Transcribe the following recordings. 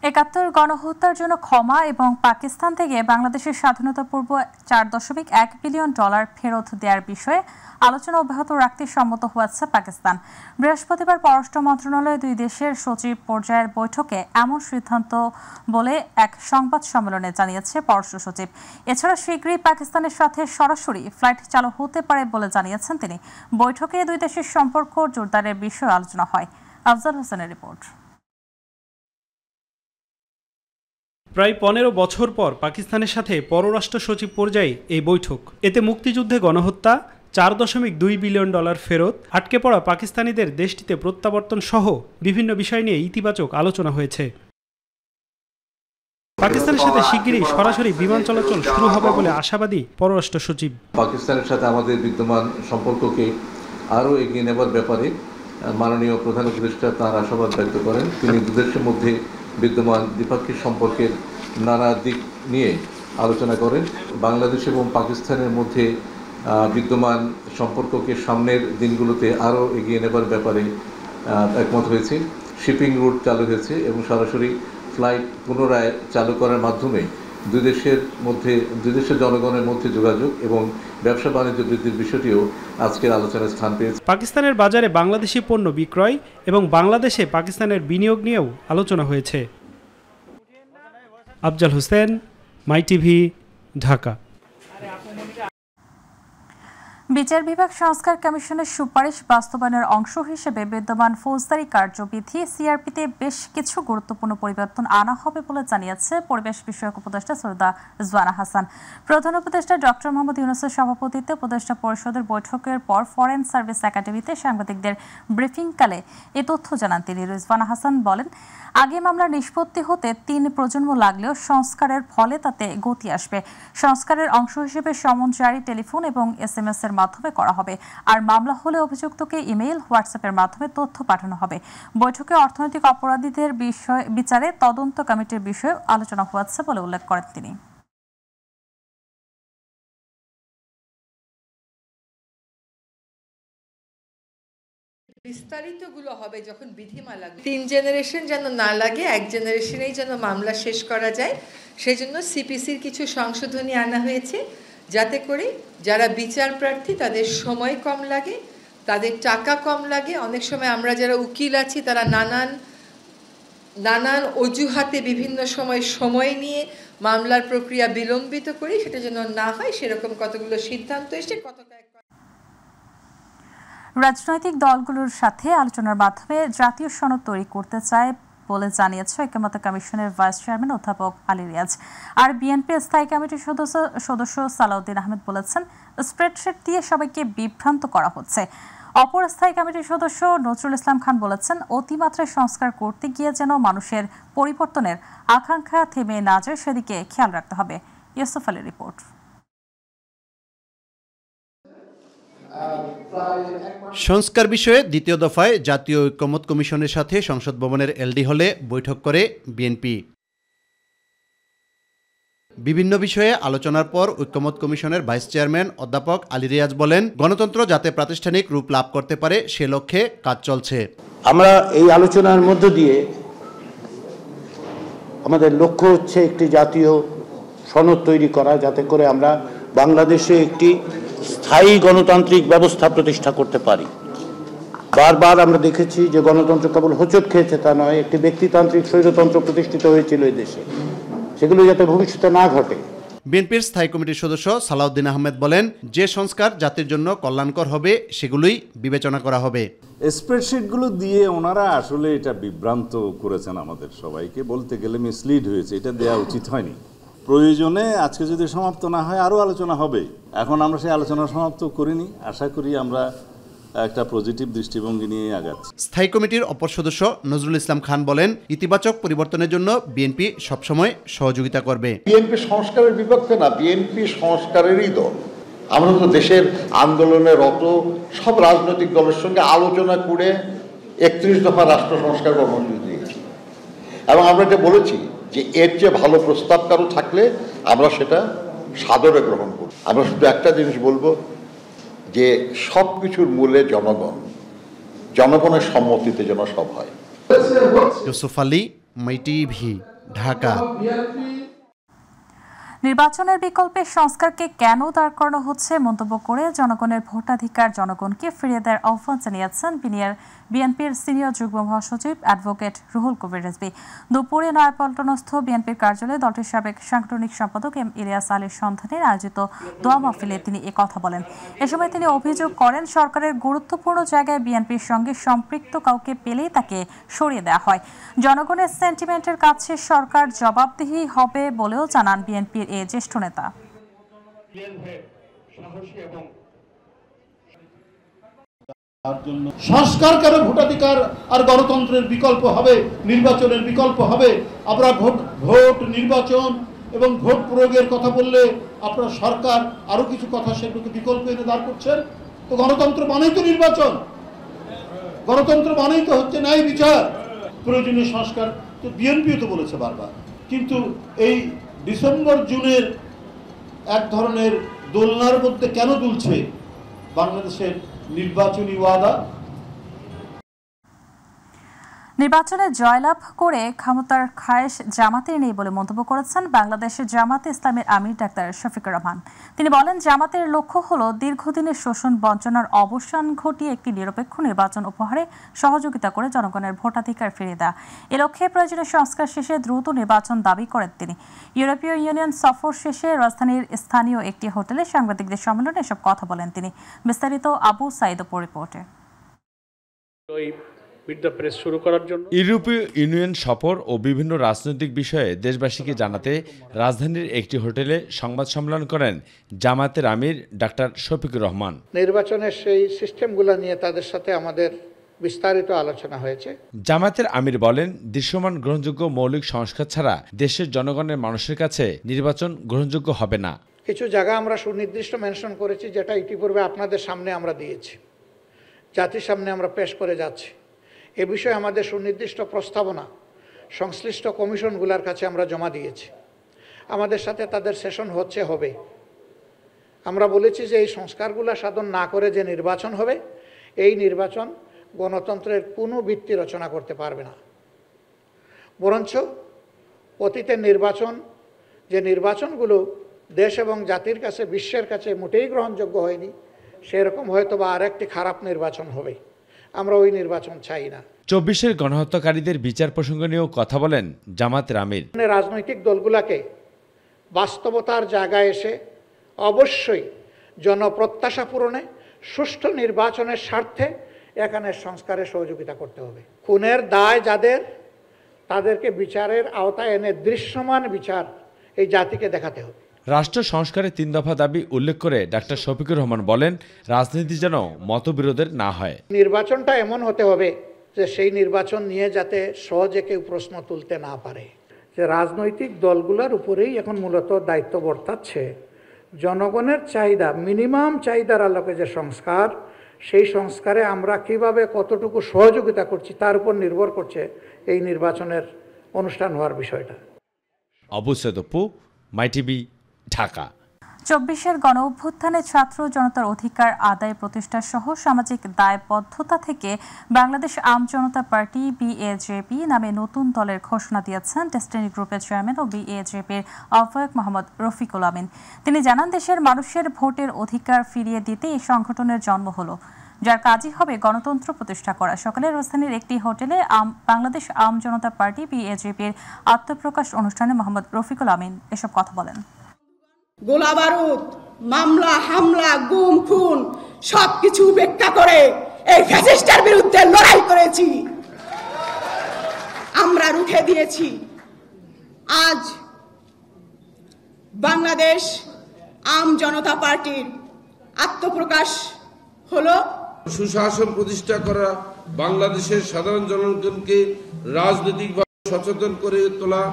৭১ গণহত্যার জন্য ক্ষমা এবং পাকিস্তান থেকে বাংলাদেশের স্বাধীনতা পূর্ব $4.1 বিলিয়ন ফেরত দেওয়ার বিষয়ে আলোচনা অব্যাহত রাখতে সম্মত হয়েছে পাকিস্তান। বৃহস্পতিবার পররাষ্ট্র মন্ত্রণালয়ে দুই দেশের সচিব পর্যায়ের বৈঠকে এমন সিদ্ধান্ত বলে এক সংবাদ সম্মেলনে জানিয়েছে পররাষ্ট্র সচিব। এছাড়া শীঘ্রই পাকিস্তানের সাথে সরাসরি ফ্লাইট চালু হতে পারে বলে জানিয়েছেন তিনি। বৈঠকে দুই দেশের সম্পর্ক জোরদারের বিষয়ে আলোচনা হয়। আফজাল হোসেনের রিপোর্ট। প্রায় 15 বছর পর পাকিস্তানের সাথে পররাষ্ট্র সচিব পর্যায়ে এই বৈঠক। এতে মুক্তিযুদ্ধে গণহত্যা, $4.2 বিলিয়ন ফেরত, আটকে পড়া পাকিস্তানিদের দেশটিতে প্রত্যাবর্তন সহ বিভিন্ন বিষয় নিয়ে ইতিবাচক আলোচনা হয়েছে। পাকিস্তানের সাথে শিগগিরই সরাসরি বিমান চলাচল শুরু হবে বলে আশাবাদী পররাষ্ট্র সচিব। পাকিস্তানের সাথে আমাদের বিদ্যমান সম্পর্ককে আরও এগিয়ে নেবার ব্যাপারে মাননীয় প্রধান উপদেষ্টা তার আশাবাদ ব্যক্ত করেন। তিনি দুদেশের মধ্যে বিদ্যমান দ্বিপাক্ষিক সম্পর্কের নানা দিক নিয়ে আলোচনা করেন। বাংলাদেশ এবং পাকিস্তানের মধ্যে বিদ্যমান সম্পর্ককে সামনের দিনগুলোতে আরও এগিয়ে নেবার ব্যাপারে একমত হয়েছে। শিপিং রুট চালু হয়েছে এবং সরাসরি ফ্লাইট পুনরায় চালু করার মাধ্যমে দুই দেশের জনগণের মধ্যে যোগাযোগ এবং ব্যবসা বাণিজ্য বৃদ্ধির বিষয়টিও আজকের আলোচনায় স্থান পেয়েছে। পাকিস্তানের বাজারে বাংলাদেশি পণ্য বিক্রয় এবং বাংলাদেশে পাকিস্তানের বিনিয়োগ নিয়েও আলোচনা হয়েছে। আফজাল হোসেন, মাই টিভি, ঢাকা। বিচার বিভাগ সংস্কার কমিশনের সুপারিশ বাস্তবায়নের অংশ হিসেবে বিদ্যমান ফৌজদারি কার্যবিধি সিআরপিতে বেশ কিছু গুরুত্বপূর্ণ পরিবর্তন আনা হবে বলে জানিয়েছে পরিবেশ বিষয়ক উপদেষ্টা সৈয়দা জোয়ানা হাসান। প্রধান উপদেষ্টা ডক্টর মোহাম্মদ ইউনূসের সভাপতিত্বে উপদেষ্টা পরিষদের বৈঠকের পর ফরেন সার্ভিস একাডেমিতে সাংবাদিকদের ব্রিফিংকালে এ তথ্য জানান তিনি। রিজওয়ানা হাসান বলেন, আগে মামলার নিষ্পত্তি হতে 3 প্রজন্ম লাগলেও সংস্কারের ফলে তাতে গতি আসবে। সংস্কারের অংশ হিসেবে সমন জারি টেলিফোন এবং SMS এর মাধ্যমে করা হবে। আর মামলা হলে অভিযুক্তকে ইমেইল, হোয়াটসঅ্যাপের মাধ্যমে তথ্য পাঠানো হবে। বৈঠকে অর্থনৈতিক অপরাধীদের বিচারে তদন্ত কমিটির বিষয়ে আলোচনা হয়েছে বলে উল্লেখ করেন তিনি। বিস্তারিতগুলো হবে যখন বিধিমালা 3 জেনারেশন যেন না লাগে, 1 জেনারেশনেই যেন মামলা শেষ করা যায়, সেজন্য সিপিসির কিছু সংশোধনী আনা হয়েছে, যাতে করে যারা বিচার প্রার্থী তাদের সময় কম লাগে, তাদের টাকা কম লাগে। অনেক সময় আমরা যারা উকিল আছি তারা নানান অজুহাতে বিভিন্ন সময় নিয়ে মামলার প্রক্রিয়া বিলম্বিত করি, সেটা যেন না হয় সেরকম কতগুলো সিদ্ধান্ত এসে রাজনৈতিক দলগুলোর সাথে আলোচনার মাধ্যমে জাতীয় সনদ তৈরি করতে চায় বলে জানিয়েছে ঐক্যমত্য কমিশনের ভাইস চেয়ারম্যান অধ্যাপক আলী রিয়াজ। আর বিএনপি স্থায়ী কমিটির সদস্য সালাউদ্দিন আহমেদ বলেছেন, স্প্রেডশিট দিয়ে সবাইকে বিভ্রান্ত করা হচ্ছে। অপর স্থায়ী কমিটির সদস্য নজরুল ইসলাম খান বলেছেন, অতিমাত্রায় সংস্কার করতে গিয়ে যেন মানুষের পরিবর্তনের আকাঙ্ক্ষা থেমে না যায় সেদিকে খেয়াল রাখতে হবে। ইউসুফ আলীর রিপোর্ট। সংস্কার বিষয়ে দ্বিতীয় দফায় জাতীয় ঐক্যমত্য কমিশনের সাথে সংসদ ভবনের এলডি হলে বৈঠক করে বিএনপি। বিভিন্ন বিষয়ে আলোচনার পর ঐক্যমত্য কমিশনের ভাইস চেয়ারম্যান অধ্যাপক আলী রিয়াজ বলেন, গণতন্ত্র যাতে প্রাতিষ্ঠানিক রূপ লাভ করতে পারে সে লক্ষ্যে কাজ চলছে। আমরা এই আলোচনার মধ্য দিয়ে আমাদের লক্ষ্য হচ্ছে একটি জাতীয় সনদ তৈরি করা, যাতে করে আমরা বাংলাদেশে একটি স্থায়ী গণতান্ত্রিক ব্যবস্থা প্রতিষ্ঠা করতে পারি। বারবার আমরা দেখেছি যে গণতন্ত্র কেবল হোঁচট খেয়েছে তা নয়, একটি ব্যক্তিতান্ত্রিক স্বৈরতন্ত্র প্রতিষ্ঠিত হয়েছিল এই দেশে, সেগুলো যাতে ভবিষ্যতে না ঘটে। বিএনপির স্থায়ী কমিটির সদস্য সালাউদ্দিন আহমেদ বলেন, যে সংস্কার জাতির জন্য কল্যাণকর হবে সেগুলোই বিবেচনা করা হবে। স্প্রেডশিটগুলো দিয়ে ওনারা আসলে এটা বিভ্রান্ত করেছেন আমাদের সবাইকে, বলতে গেলে মিসলিড হয়েছে, এটা দেওয়া উচিত হয়নি। প্রয়োজনে আজকে যদি সমাপ্ত না হয় আরও আলোচনা হবে। এখন আমরা সেই আলোচনা সমাপ্ত করিনি, আশা করি আমরা একটা পজিটিভ দৃষ্টিভঙ্গি নিয়ে আগাচ্ছি। স্থায়ী কমিটির অপর সদস্য নজরুল ইসলাম খান বলেন, ইতিবাচক পরিবর্তনের জন্য বিএনপি সবসময় সহযোগিতা করবে। বিএনপি সংস্কারের বিপক্ষে না, বিএনপি সংস্কারেরই দল। আমরা তো দেশের আন্দোলনের রত সব রাজনৈতিক দলের সঙ্গে আলোচনা করে 31 দফা রাষ্ট্র সংস্কার কর্মসূচি দিয়েছি এবং আমরা এটা বলেছি যে এর চেয়ে ভালো প্রস্তাব কারো থাকলে আমরা সেটা সাদরে গ্রহণ করব। আমরা শুধু একটা জিনিস বলবো যে সব কিছুর মূলে জনগণের সম্মতিতে যেন সব হয়। ইউসুফ আলী, মাই টিভি। ঢাকা। নির্বাচনের বিকল্পে সংস্কারকে কেন দাঁড় করানো হচ্ছে মন্তব্য করে জনগণের ভোটাধিকার জনগণকে ফিরিয়ে দেওয়ার আহ্বান জানিয়েছেন বিএনপির সিনিয়র যুগ্ম মহাসচিব অ্যাডভোকেট রুহুল কবির রিজভী। দুপুরে নয়াপল্টনস্থ বিএনপির কার্যালয়ে দলটির সাবেক সাংগঠনিক সম্পাদক এম ইলিয়াস আলীর সন্ধানে আয়োজিত দোয়া মাহফিলে তিনি কথা বলেন। এ সময় তিনি অভিযোগ করেন, সরকারের গুরুত্বপূর্ণ জায়গায় বিএনপির সঙ্গে সম্পৃক্ত কাউকে পেলেই তাকে সরিয়ে দেওয়া হয়। জনগণের সেন্টিমেন্টের কাছে সরকার জবাবদিহি হবে বলেও জানান বিএনপির এ জ্যেষ্ঠ নেতা। সংস্কার কেন ভোটাধিকার আর গণতন্ত্রের বিকল্প হবে, নির্বাচনের বিকল্প হবে? আমরা ভোট নির্বাচন এবং ভোট প্রয়োগের কথা বললে আপনার সরকার আরো কিছু কথা সেগুলোকে বিকল্প এনে দাঁড় করছেন। তো গণতন্ত্র মানেই তো নির্বাচন, গণতন্ত্র মানেই তো হচ্ছে ন্যায় বিচার। প্রয়োজনীয় সংস্কার তো বিএনপিও তো বলেছে বারবার, কিন্তু এই ডিসেম্বর জুনের এক ধরনের দোলনার মধ্যে কেন দুলছে বাংলাদেশের নির্বাচনী ওয়াদা? নির্বাচনে জয়লাভ করে ক্ষমতার খায়েশ জামাতের নেই বলে মন্তব্য করেছেন বাংলাদেশের জামাতে ইসলামের আমির ডাক্তার শফিকুর রহমান। তিনি বলেন, জামাতের লক্ষ্য হলো দীর্ঘদিনের শোষণ বঞ্চনার অবসান ঘটিয়ে একটি নিরপেক্ষ নির্বাচন উপহারে সহযোগিতা করে জনগণের ভোটাধিকার ফিরিয়ে দেওয়া। এ লক্ষ্যে প্রয়োজনীয় সংস্কার শেষে দ্রুত নির্বাচন দাবি করেন তিনি। ইউরোপীয় ইউনিয়ন সফর শেষে রাজধানীর স্থানীয় একটি হোটেলে সাংবাদিকদের সম্মেলনে এসব কথা বলেন তিনি। বিস্তারিত আবু সাইদপুর রিপোর্টে। ইউরোপীয় ইউনিয়ন সফর ও বিভিন্ন রাজনৈতিক বিষয়ে দেশবাসীকে জানাতে রাজধানীর একটি হোটেলে সংবাদ সম্মেলন করেন জামাতের আমির ডাক্তার শফিকুর রহমান। নির্বাচনের সেই সিস্টেমগুলো নিয়ে তাদের সাথে আমাদের বিস্তারিত আলোচনা হয়েছে। জামাতের আমির বলেন, দৃশ্যমান গ্রহণযোগ্য মৌলিক সংস্কার ছাড়া দেশের জনগণের মানুষের কাছে নির্বাচন গ্রহণযোগ্য হবে না। কিছু জায়গা আমরা সুনির্দিষ্ট মেনশন করেছি, যেটা ইতিপূর্বে আপনাদের সামনে আমরা দিয়েছি, জাতির সামনে আমরা পেশ করে যাচ্ছি। এ বিষয়ে আমাদের সুনির্দিষ্ট প্রস্তাবনা সংশ্লিষ্ট কমিশনগুলোর কাছে আমরা জমা দিয়েছি। আমাদের সাথে তাদের সেশন হবে। আমরা বলেছি যে এই সংস্কারগুলো সাধন না করে যে নির্বাচন হবে, এই নির্বাচন গণতন্ত্রের কোনো ভিত্তি রচনা করতে পারবে না। বরঞ্চ অতীতের নির্বাচন, যে নির্বাচনগুলো দেশ এবং জাতির কাছে, বিশ্বের কাছে মোটেই গ্রহণযোগ্য হয়নি, সেরকম হয়তো বা আরেকটি খারাপ নির্বাচন হবে। আমরা ওই নির্বাচন চাই না। 24-এর গণহত্যাকারীদের বিচার প্রসঙ্গ নিয়েও কথা বলেন জামাতের আমির। রাজনৈতিক দলগুলোকে বাস্তবতার জায়গায় এসে অবশ্যই জনপ্রত্যাশা পূরণে সুষ্ঠু নির্বাচনের স্বার্থে এখানে সংস্কারে সহযোগিতা করতে হবে। খুনের দায় যাদের, তাদেরকে বিচারের আওতায় এনে দৃশ্যমান বিচার এই জাতিকে দেখাতে হবে। রাষ্ট্র সংস্কারের 3 দফা দাবি উল্লেখ করে ডাক্তার শফিকুর রহমান বলেন, রাজনীতি যেন মতবিরোধের না হয়। নির্বাচনটা এমন হতে হবে যে সেই নির্বাচন নিয়ে যাতে সহজে কেউ প্রশ্ন তুলতে না পারে। যে রাজনৈতিক দলগুলোর উপরেই এখন মূলত দায়িত্ব বর্তাচ্ছে জনগণের চাহিদা, মিনিমাম চাহিদার আলোকে যে সংস্কার, সেই সংস্কারে আমরা কিভাবে কতটুকু সহযোগিতা করছি তার উপর নির্ভর করছে এই নির্বাচনের অনুষ্ঠান হওয়ার বিষয়টা। আবু সাইদপু, মাইটিভি, ঢাকা। 24-এর গণ অভ্যুত্থানে ছাত্র জনতার অধিকার আদায় প্রতিষ্ঠা সহ সামাজিক দায়বদ্ধতা থেকে বাংলাদেশ আম জনতা পার্টি বিএজেপি নামে নতুন দলের ঘোষণা দিয়েছেন ডেস্টিনি গ্রুপের চেয়ারম্যান ও বিএজেপির আহ্বায়ক মোহাম্মদ রফিকুল আমিন। তিনি জানান, দেশের মানুষের ভোটের অধিকার ফিরিয়ে দিতে এই সংগঠনের জন্ম হলো, যার কাজই হবে গণতন্ত্র প্রতিষ্ঠা করা। সকালে রাজধানীর একটি হোটেলে বাংলাদেশ আম জনতা পার্টি বিএজেপির আত্মপ্রকাশ অনুষ্ঠানে মোহাম্মদ রফিকুল আমিন এসব কথা বলেন। গোলা বারুদ, মামলা, হামলা, গুম, খুন সবকিছু উপেক্ষা করে এই ফ্যাসিস্টের বিরুদ্ধে লড়াই করেছি, আমরা রুখে দিয়েছি। আজ বাংলাদেশ আম জনতা পার্টির আত্মপ্রকাশ হলো। সুশাসন প্রতিষ্ঠা করা, বাংলাদেশের সাধারণ জনগণকে রাজনৈতিকভাবে সচেতন করে তোলা,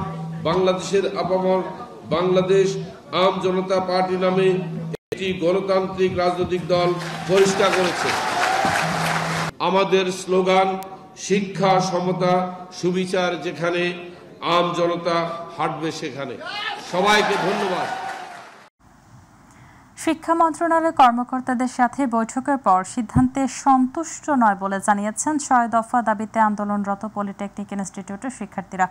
বাংলাদেশের আপামর বাংলাদেশ আম জনতা পার্টি নামে একটি গণতান্ত্রিক রাজনৈতিক দল প্রতিষ্ঠা করেছে। আমাদের স্লোগান শিক্ষা, সমতা, সুবিচার, যেখানে আম জনতা হাঁটবে সেখানে। সবাইকে ধন্যবাদ। শিক্ষা মন্ত্রণালয়ের কর্মকর্তাদের সাথে বৈঠকের পর সিদ্ধান্তে সন্তুষ্ট নয় বলে জানিয়েছেন ৬ দফা দাবিতে আন্দোলনরত পলিটেকনিক ইনস্টিটিউটের শিক্ষার্থীরা।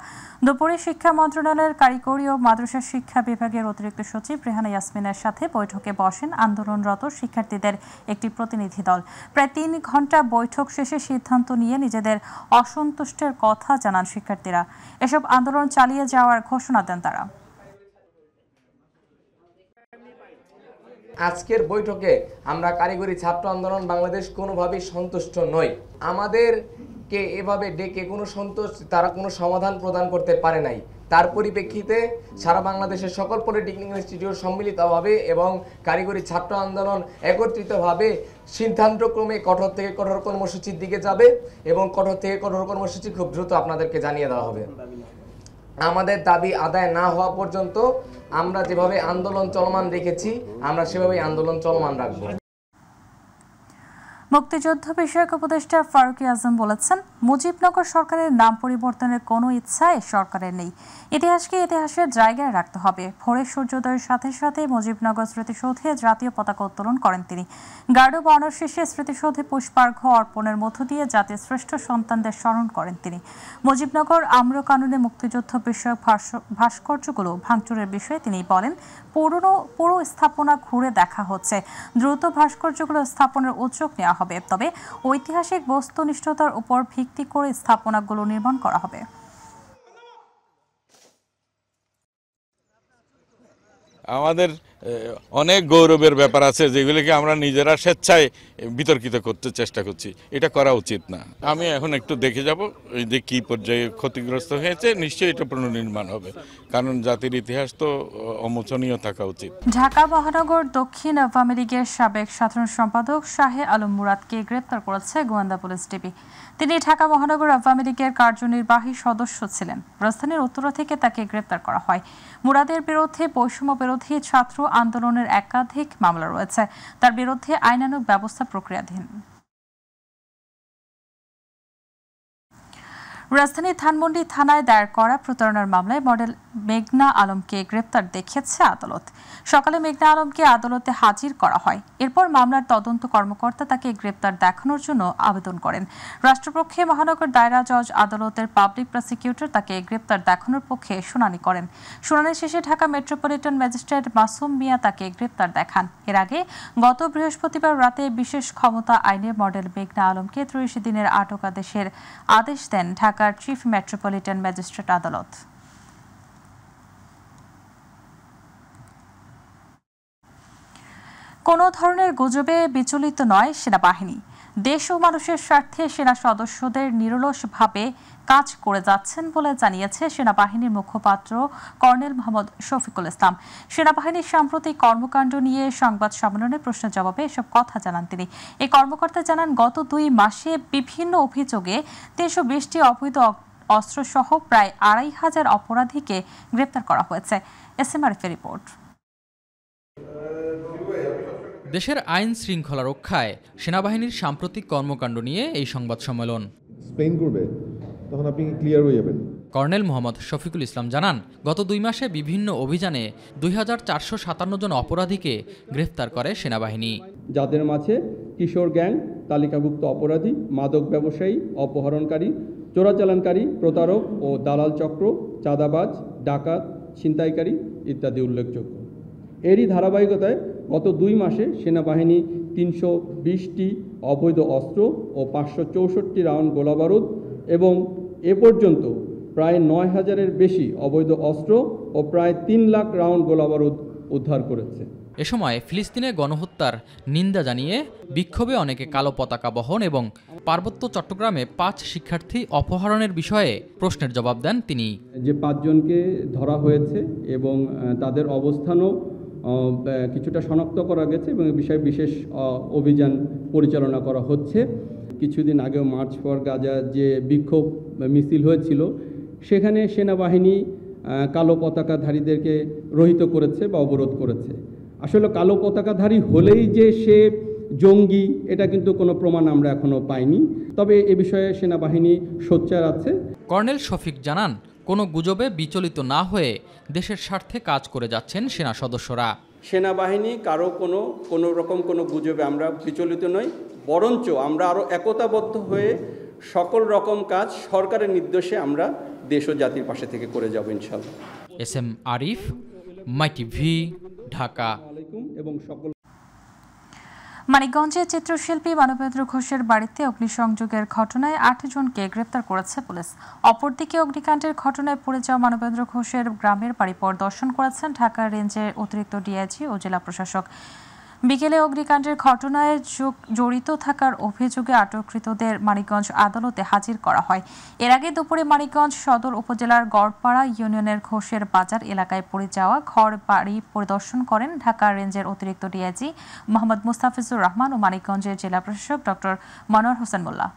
দুপুরে শিক্ষা মন্ত্রণালয়ের কারিগরি ও মাদ্রাসা শিক্ষা বিভাগের অতিরিক্ত সচিব রেহানা ইয়াসমিনের সাথে বৈঠকে বসেন আন্দোলনরত শিক্ষার্থীদের একটি প্রতিনিধি দল। প্রায় ৩ ঘণ্টা বৈঠক শেষে সিদ্ধান্ত নিয়ে নিজেদের অসন্তুষ্টের কথা জানান শিক্ষার্থীরা। এসব আন্দোলন চালিয়ে যাওয়ার ঘোষণা দেন তারা। আজকের বৈঠকে আমরা কারিগরি ছাত্র আন্দোলন বাংলাদেশ কোনোভাবেই সন্তুষ্ট নই। আমাদেরকে এভাবে ডেকে তারা কোনো সমাধান প্রদান করতে পারে নাই। তার পরিপ্রেক্ষিতে সারা বাংলাদেশের সকল পলিটেকনিক ইনস্টিটিউট সম্মিলিতভাবে এবং কারিগরি ছাত্র আন্দোলন একত্রিতভাবে সিদ্ধান্তক্রমে কঠোর থেকে কঠোর কর্মসূচির দিকে যাবে এবং কঠোর থেকে কঠোর কর্মসূচি খুব দ্রুত আপনাদেরকে জানিয়ে দেওয়া হবে। আমাদের দাবি আদায় না হওয়া পর্যন্ত আমরা যেভাবে আন্দোলন চলমান রেখেছি আমরা সেভাবেই আন্দোলন চলমান রাখব। মুক্তিযুদ্ধ বিষয়ক উপদেষ্টা ফারুক আজম বলেছেন, মুজিবনগর সরকারের নাম পরিবর্তনের কোনো ইচ্ছা এই সরকারের নেই। ইতিহাসকে ইতিহাসের জায়গায় রাখতে হবে। ভোরে সূর্যোদয়ের সাথে সাথে মুজিবনগর স্মৃতিসৌধে জাতীয় পতাকা উত্তোলন করেন তিনি। গার্ড অব অনার শেষে স্মৃতিসৌধে পুষ্পার্ঘ্য অর্পণের মধ্য দিয়ে জাতির শ্রেষ্ঠ সন্তানদের স্মরণ করেন তিনি। মুজিবনগর আম্রকাননে মুক্তিযুদ্ধ বিষয়ক ভাস্কর্যগুলো ভাঙচুরের বিষয়ে তিনি বলেন, পুরো স্থাপনা ঘুরে দেখা হচ্ছে, দ্রুত ভাস্কর্যগুলো স্থাপনের উদ্যোগ নেওয়া হবে, তবে ঐতিহাসিক বস্তুনিষ্ঠতার উপর ভিত্তি করে স্থাপনাগুলো নির্মাণ করা হবে। আমাদের অনেক গৌরবের ব্যাপার আছে যেগুলিকে আমরা নিজেরা স্বেচ্ছায় বিতর্কিত করতে চেষ্টা করছি। এটা করা উচিত না। আমি এখন একটু দেখে যাব যে কি পর্যায়ে ক্ষতিগ্রস্ত হয়েছে। নিশ্চয়ই এটা পুনর্নির্মাণ হবে, কারণ জাতির ইতিহাস তো অমোচনীয় থাকা উচিত। ঢাকা মহানগর দক্ষিণ আওয়ামী লীগের সাবেক সাধারণ সম্পাদক শাহে আলম মুরাদকে গ্রেপ্তার করেছে গোয়েন্দা পুলিশ ডিবি। তিনি ঢাকা মহানগর আওয়ামী লীগের কার্যনির্বাহী সদস্য ছিলেন। রাজধানীর উত্তরা থেকে তাকে গ্রেপ্তার করা হয়। মুরাদের বিরুদ্ধে বৈষম্য বিরোধী ছাত্র আন্দোলনের একাধিক মামলা রয়েছে। তার বিরুদ্ধে আইনানুগ ব্যবস্থা প্রক্রিয়াধীন। রাজধানীর ধানমন্ডি থানায় দায়ের করা প্রতারণার মামলায় মডেল মেঘনা আলমকে গ্রেপ্তার দেখিয়েছে আদালত। সকালে মেঘনা আলমকে আদালতে হাজির করা হয়। এরপর মামলার তদন্ত কর্মকর্তা তাকে গ্রেপ্তার দেখানোর জন্য আবেদন করেন। রাষ্ট্রপক্ষে মহানগর দায়রা জজ আদালতের পাবলিক প্রসিকিউটর তাকে গ্রেপ্তার দেখানোর পক্ষে শুনানি করেন। শুনানি শেষে ঢাকা মেট্রোপলিটন ম্যাজিস্ট্রেট মাসুম মিয়া তাকে গ্রেপ্তার দেখান। এর আগে গত বৃহস্পতিবার রাতে বিশেষ ক্ষমতা আইনে মডেল মেঘনা আলমকে 30 দিনের আটক আদেশ দেন ঢাকার চিফ মেট্রোপলিটন ম্যাজিস্ট্রেট আদালত। কোনো ধরনের গুজবে বিচলিত নয় সেনাবাহিনী। দেশ ও মানুষের স্বার্থে সেনা সদস্যদের নিরলসভাবে কাজ করে যাচ্ছেন বলে জানিয়েছে সেনাবাহিনীর মুখপাত্র কর্নেল মোহাম্মদ শফিকুল ইসলাম। সেনাবাহিনীর সাম্প্রতিক কর্মকাণ্ড নিয়ে সংবাদ সম্মেলনে প্রশ্নের জবাবে এসব কথা জানান তিনি। এই কর্মকর্তা জানান, গত 2 মাসে বিভিন্ন অভিযোগে 320টি অবৈধ অস্ত্রসহ প্রায় 2500 অপরাধীকে গ্রেপ্তার করা হয়েছে। এসএমআরএফের রিপোর্ট। দেশের আইন শৃঙ্খলা রক্ষায় সেনাবাহিনীর সাম্প্রতিক কর্মকাণ্ড নিয়ে এই সংবাদ সম্মেলন। তখন আপনি ক্লিয়ার হয়ে যাবেন। কর্নেল মোহাম্মদ শফিকুল ইসলাম জানান, গত 2 মাসে বিভিন্ন অভিযানে 2457 জন অপরাধীকে গ্রেফতার করে সেনাবাহিনী। যাদের মাঝে কিশোর গ্যাং, তালিকাভুক্ত অপরাধী, মাদক ব্যবসায়ী, অপহরণকারী, চোরাচালানকারী, প্রতারক ও দালাল চক্র, চাঁদাবাজ, ডাকাত, ছিনতাইকারী ইত্যাদি উল্লেখযোগ্য। এরই ধারাবাহিকতায় গত 2 মাসে সেনাবাহিনী 320টি অবৈধ অস্ত্র ও 564 রাউন্ড গোলাবারুদ এবং এ পর্যন্ত প্রায় 9000-এর বেশি অবৈধ অস্ত্র ও প্রায় 3 লাখ রাউন্ড গোলাবারুদ উদ্ধার করেছে। এ সময় ফিলিস্তিনে গণহত্যার নিন্দা জানিয়ে বিক্ষোভে অনেকে কালো পতাকা বহন এবং পার্বত্য চট্টগ্রামে 5 শিক্ষার্থী অপহরণের বিষয়ে প্রশ্নের জবাব দেন তিনি। যে 5 জনকে ধরা হয়েছে এবং তাদের অবস্থানও কিছুটা শনাক্ত করা গেছে এবং এই বিষয়ে বিশেষ অভিযান পরিচালনা করা হচ্ছে। কিছুদিন আগেও মার্চ ফর গাজা যে বিক্ষোভ মিছিল হয়েছিল, সেখানে সেনাবাহিনী কালো পতাকাধারীদেরকে রহিত করেছে বা অবরোধ করেছে। আসলে কালো পতাকাধারী হলেই যে সে জঙ্গি, এটা কিন্তু কোনো প্রমাণ আমরা এখনও পাইনি। তবে এ বিষয়ে সেনাবাহিনী সোচ্চার আছে। কর্নেল শফিক জানান, কোনো গুজবে বিচলিত না হয়ে দেশের স্বার্থে কাজ করে যাচ্ছেন সেনা সদস্যরা। সেনাবাহিনী কারো কোনো রকম কোনো গুজবে আমরা বিচলিত নই, বরঞ্চ আমরা আরও একতাবদ্ধ হয়ে সকল রকম কাজ সরকারের নির্দেশে আমরা দেশ ও জাতির পাশে থেকে করে যাব ইনশাআল্লাহ। SM আরিফ, মাই টিভি, ঢাকা। এবং সকল মানিকগঞ্জে চিত্রশিল্পী মানবেন্দ্র ঘোষের বাড়িতে অগ্নিসংযোগের ঘটনায় 8 জনকে গ্রেপ্তার করেছে পুলিশ। অপরদিকে অগ্নিকাণ্ডের ঘটনায় পড়ে যাওয়া মানবেন্দ্র ঘোষের গ্রামের বাড়ি পরিদর্শন করেছেন ঢাকা রেঞ্জের অতিরিক্ত ডিআইজি ও জেলা প্রশাসক। বিকেলে অগ্নিকাণ্ডের ঘটনায় জড়িত থাকার অভিযোগে আটককৃতদের মানিকগঞ্জ আদালতে হাজির করা হয়। এর আগে দুপুরে মানিকগঞ্জ সদর উপজেলার গড়পাড়া ইউনিয়নের ঘোষের বাজার এলাকায় পড়ে যাওয়া ঘর বাড়ি পরিদর্শন করেন ঢাকা রেঞ্জের অতিরিক্ত ডিআইজি মোহাম্মদ মুস্তাফিজুর রহমান ও মানিকগঞ্জের জেলা প্রশাসক ডক্টর মনোয়ার হোসেন মোল্লা।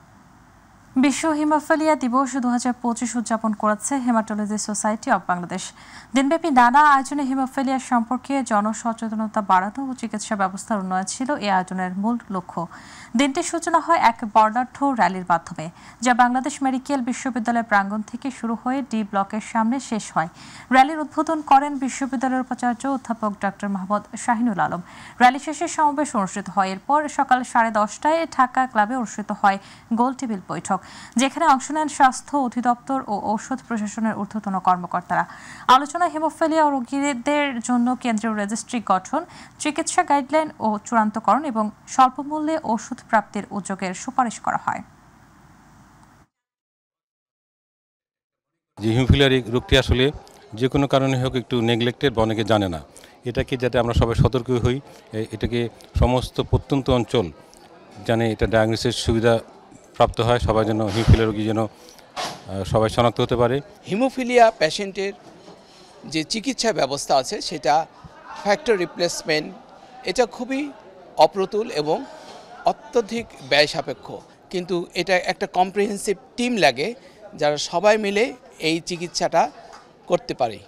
বিশ্ব হিমোফিলিয়া দিবস 2025 উদযাপন করেছে হেমাটোলজি সোসাইটি অব বাংলাদেশ। দিনব্যাপী নানা আয়োজনে হিমোফিলিয়া সম্পর্কে জনসচেতনতা বাড়ানো ও চিকিৎসা ব্যবস্থার উন্নয়ন ছিল এই আয়োজনের মূল লক্ষ্য। দিনটির সূচনা হয় এক বর্ণাঢ্য র্যালির মাধ্যমে, যা বাংলাদেশ মেডিকেল বিশ্ববিদ্যালয় প্রাঙ্গণ থেকে শুরু হয়ে ডি ব্লকের সামনে শেষ হয়। র্যালির উদ্বোধন করেন বিশ্ববিদ্যালয়ের উপাচার্য অধ্যাপক ডক্টর মোহাম্মদ শাহিনুল আলম। র্যালি শেষে সমাবেশ অনুষ্ঠিত হয়। এরপর সকাল 10:30টায় ঢাকা ক্লাবে অনুষ্ঠিত হয় গোল টেবিল বৈঠক, যেখানে অংশ নেন স্বাস্থ্য অধিদপ্তর ও ঔষধ প্রশাসনের ঊর্ধ্বতন কর্মকর্তারা। আলোচনায় হিমোফিলিয়া রোগীদের জন্য কেন্দ্রীয় রেজিস্ট্রি গঠন, চিকিৎসা গাইডলাইন ও চূড়ান্তকরণ এবং স্বল্পমূল্যে ওষুধ প্রাপ্তির উদ্যোগের সুপারিশ করা হয়। যে হিমোফিলিয়া রোগটি আসলে যে কোনো কারণে হোক একটু নেগলেক্টেড বা অনেকে জানে না, এটাকে যাতে আমরা সবাই সতর্ক হই, এটাকে সমস্ত প্রত্যন্ত অঞ্চল জানে এটা ডায়াগনোসিস সুবিধা প্রাপ্ত হয়, সবাই যেন হিমোফিলিয়া রোগী যেন সবাই শনাক্ত হতে পারে। হিমোফিলিয়া পেশেন্টের যে চিকিৎসা ব্যবস্থা আছে সেটা ফ্যাক্টর রিপ্লেসমেন্ট, এটা খুবই অপ্রতুল এবং অত্যধিক ব্যয় সাপেক্ষ, কিন্তু এটা একটা কম্প্রিহেন্সিভ টিম লাগে যারা সবাই মিলে এই চিকিৎসাটা করতে পারে।